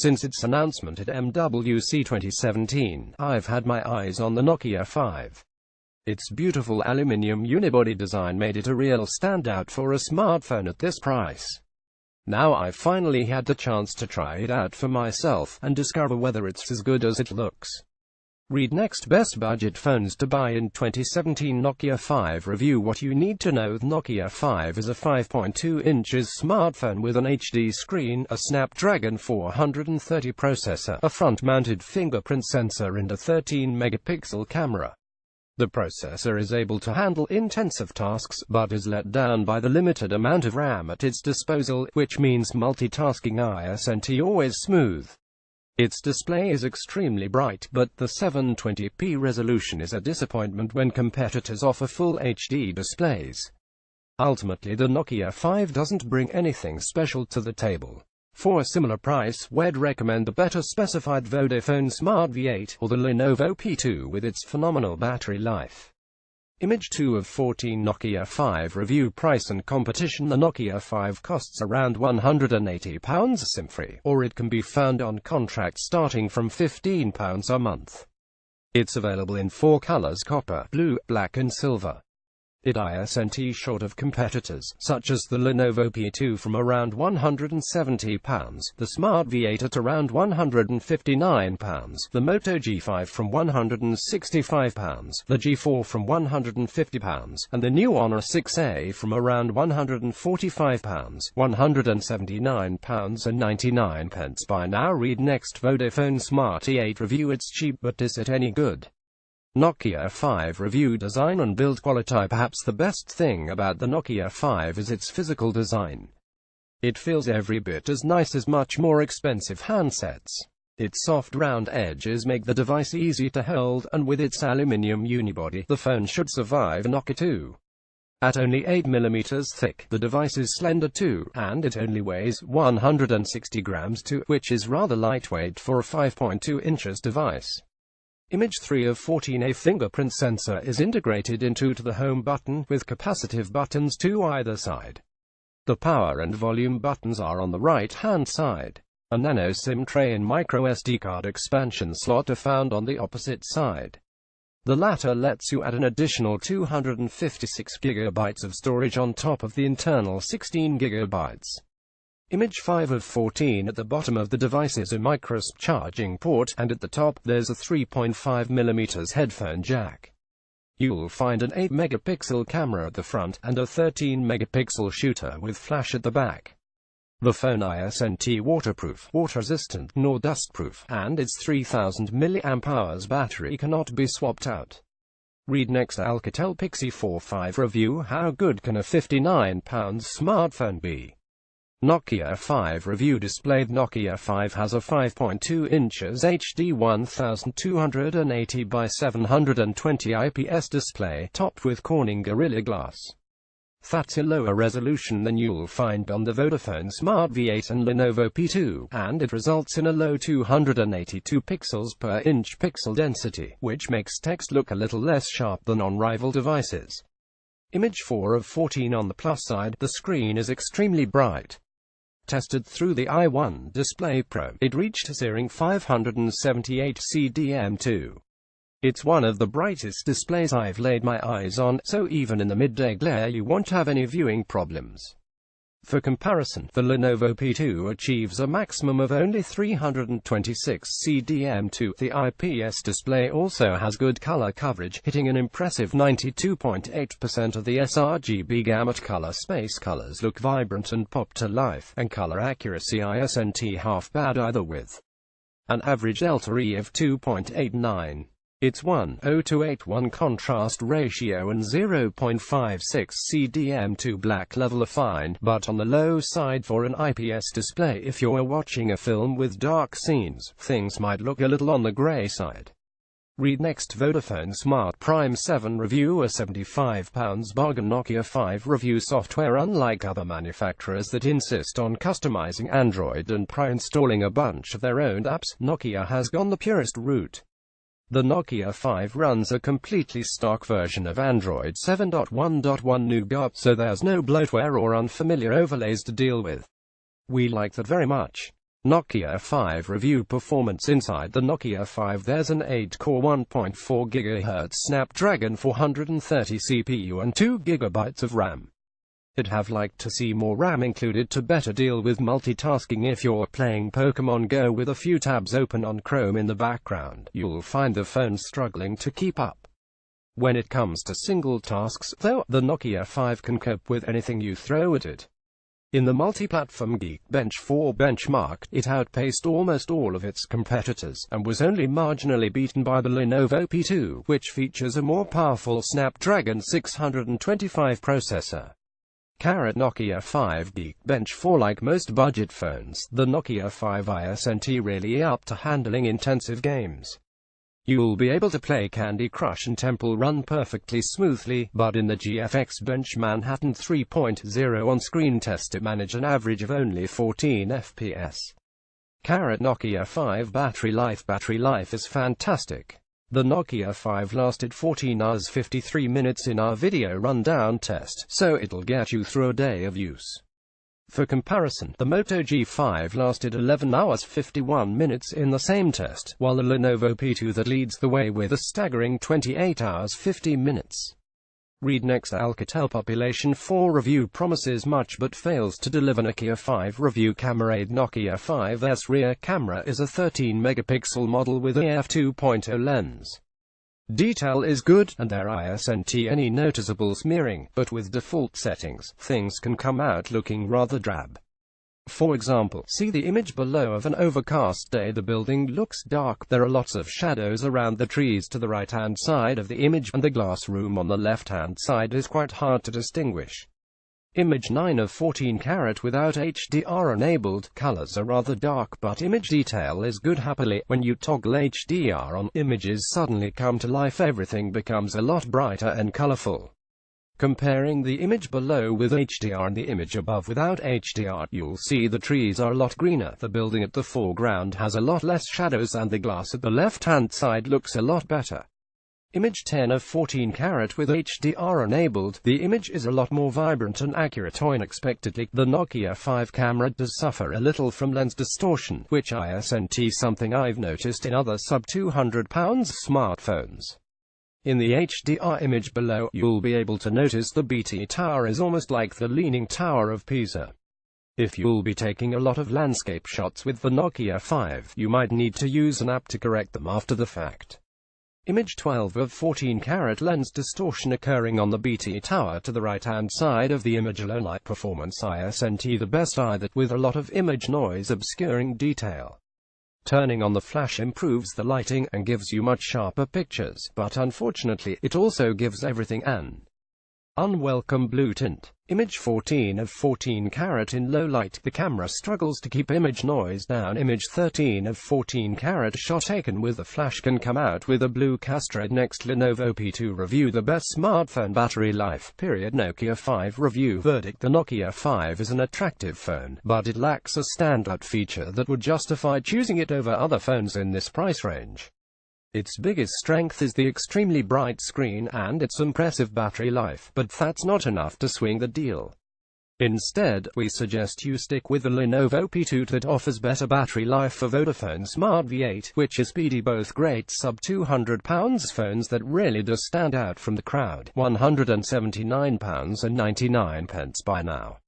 Since its announcement at MWC 2017, I've had my eyes on the Nokia 5. Its beautiful aluminium unibody design made it a real standout for a smartphone at this price. Now I've finally had the chance to try it out for myself, and discover whether it's as good as it looks. Read next: Best budget phones to buy in 2017 Nokia 5 review. What you need to know: the Nokia 5 is a 5.2 inches smartphone with an HD screen, a Snapdragon 430 processor, a front-mounted fingerprint sensor and a 13-megapixel camera. The processor is able to handle intensive tasks, but is let down by the limited amount of RAM at its disposal, which means multitasking isn't always smooth. Its display is extremely bright, but the 720p resolution is a disappointment when competitors offer full HD displays. Ultimately, the Nokia 5 doesn't bring anything special to the table. For a similar price, we'd recommend the better specified Vodafone Smart V8, or the Lenovo P2 with its phenomenal battery life. Image 2 of 14 Nokia 5 review. Price and competition: the Nokia 5 costs around £180 SIM-free, or it can be found on contract starting from £15 a month. It's available in 4 colors: copper, blue, black and silver. It isn't short of competitors, such as the Lenovo P2 from around £170, the Smart V8 at around £159, the Moto G5 from £165, the G4 from £150, and the new Honor 6A from around £145, £179.99. Buy now. Read next: Vodafone Smart E8 review. It's cheap, but is it any good? Nokia 5 review. Design and build quality. Perhaps the best thing about the Nokia 5 is its physical design. It feels every bit as nice as much more expensive handsets. Its soft round edges make the device easy to hold, and with its aluminium unibody, the phone should survive a Nokia 2. At only 8mm thick, the device is slender too, and it only weighs 160 grams too, which is rather lightweight for a 5.2 inches device. Image 3 of 14. A fingerprint sensor is integrated into the home button, with capacitive buttons to either side. The power and volume buttons are on the right-hand side. A nano SIM tray and microSD card expansion slot are found on the opposite side. The latter lets you add an additional 256 GB of storage on top of the internal 16 GB. Image 5 of 14. At the bottom of the device is a microSD charging port, and at the top, there's a 3.5mm headphone jack. You'll find an 8-megapixel camera at the front, and a 13-megapixel shooter with flash at the back. The phone isn't waterproof, water-resistant, nor dustproof, and its 3000 mAh battery cannot be swapped out. Read next: Alcatel Pixie 4.5 review. How good can a £59 smartphone be? Nokia 5 review. Displayed: Nokia 5 has a 5.2 inches HD 1280 by 720 IPS display, topped with Corning Gorilla Glass. That's a lower resolution than you'll find on the Vodafone Smart V8 and Lenovo P2, and it results in a low 282 pixels per inch pixel density, which makes text look a little less sharp than on rival devices. Image 4 of 14. On the plus side, the screen is extremely bright. Tested through the i1 Display Pro, it reached a searing 578 cdm2. It's one of the brightest displays I've laid my eyes on, so even in the midday glare you won't have any viewing problems. For comparison, the Lenovo P2 achieves a maximum of only 326 cdm2. The IPS display also has good color coverage, hitting an impressive 92.8% of the sRGB gamut. Color space: colors look vibrant and pop to life, and color accuracy isn't half bad either, with an average delta E of 2.89. Its 1:0:1 contrast ratio and 0.56 cdm2 black level are fine, but on the low side for an IPS display. If you're watching a film with dark scenes, things might look a little on the grey side. Read next: Vodafone Smart Prime 7 review. A £75 bargain. Nokia 5 review. Software: unlike other manufacturers that insist on customizing Android and pre-installing a bunch of their own apps, Nokia has gone the purest route. The Nokia 5 runs a completely stock version of Android 7.1.1 Nougat, so there's no bloatware or unfamiliar overlays to deal with. We like that very much. Nokia 5 review performance. Inside the Nokia 5 there's an 8-core 1.4 GHz Snapdragon 430 CPU and 2 GB of RAM. I'd have liked to see more RAM included to better deal with multitasking. If you're playing Pokemon Go with a few tabs open on Chrome in the background, you'll find the phone struggling to keep up. When it comes to single tasks, though, the Nokia 5 can cope with anything you throw at it. In the multi-platform Geekbench 4 benchmark, it outpaced almost all of its competitors, and was only marginally beaten by the Lenovo P2, which features a more powerful Snapdragon 625 processor. Nokia 5 Geekbench 4. Like most budget phones, the Nokia 5 isn't really up to handling intensive games. You'll be able to play Candy Crush and Temple Run perfectly smoothly, but in the GFX Bench Manhattan 3.0 on-screen test it managed an average of only 14 FPS. Nokia 5 battery life. Battery life is fantastic. The Nokia 5 lasted 14 hours 53 minutes in our video rundown test, so it'll get you through a day of use. For comparison, the Moto G5 lasted 11 hours 51 minutes in the same test, while the Lenovo P2 that leads the way with a staggering 28 hours 50 minutes. Read next. Alcatel Population 4 review promises much but fails to deliver. Nokia 5 review. Camera. Nokia 5's rear camera is a 13-megapixel model with a f2.0 lens. Detail is good, and there isn't any noticeable smearing, but with default settings, things can come out looking rather drab. For example, see the image below of an overcast day. The building looks dark, there are lots of shadows around the trees to the right-hand side of the image, and the glass room on the left-hand side is quite hard to distinguish. Image 9 of 14 karat without HDR enabled. Colors are rather dark, but image detail is good. Happily, when you toggle HDR on, images suddenly come to life. Everything becomes a lot brighter and colorful. Comparing the image below with HDR and the image above without HDR, you'll see the trees are a lot greener, the building at the foreground has a lot less shadows, and the glass at the left-hand side looks a lot better. Image 10 of 14 karat with HDR enabled. The image is a lot more vibrant and accurate. Unexpectedly, the Nokia 5 camera does suffer a little from lens distortion, which isn't something I've noticed in other sub-£200 smartphones. In the HDR image below, you'll be able to notice the BT tower is almost like the Leaning Tower of Pisa. If you'll be taking a lot of landscape shots with the Nokia 5, you might need to use an app to correct them after the fact. Image 12 of 14 karat lens distortion occurring on the BT tower to the right-hand side of the image. Low light performance isn't the best either, with a lot of image noise obscuring detail. Turning on the flash improves the lighting and gives you much sharper pictures, but unfortunately, it also gives everything an unwelcome blue tint. Image 14 of 14 karat in low light. The camera struggles to keep image noise down. Image 13 of 14 karat shot taken with the flash can come out with a blue cast red. Next, Lenovo P2 review. The best smartphone battery life. Nokia 5 review. Verdict. The Nokia 5 is an attractive phone, but it lacks a standout feature that would justify choosing it over other phones in this price range. Its biggest strength is the extremely bright screen and its impressive battery life, but that's not enough to swing the deal. Instead, we suggest you stick with the Lenovo P2 that offers better battery life for Vodafone Smart V8, which is speedy. Both great sub-£200 phones that really does stand out from the crowd. £179.99 by now.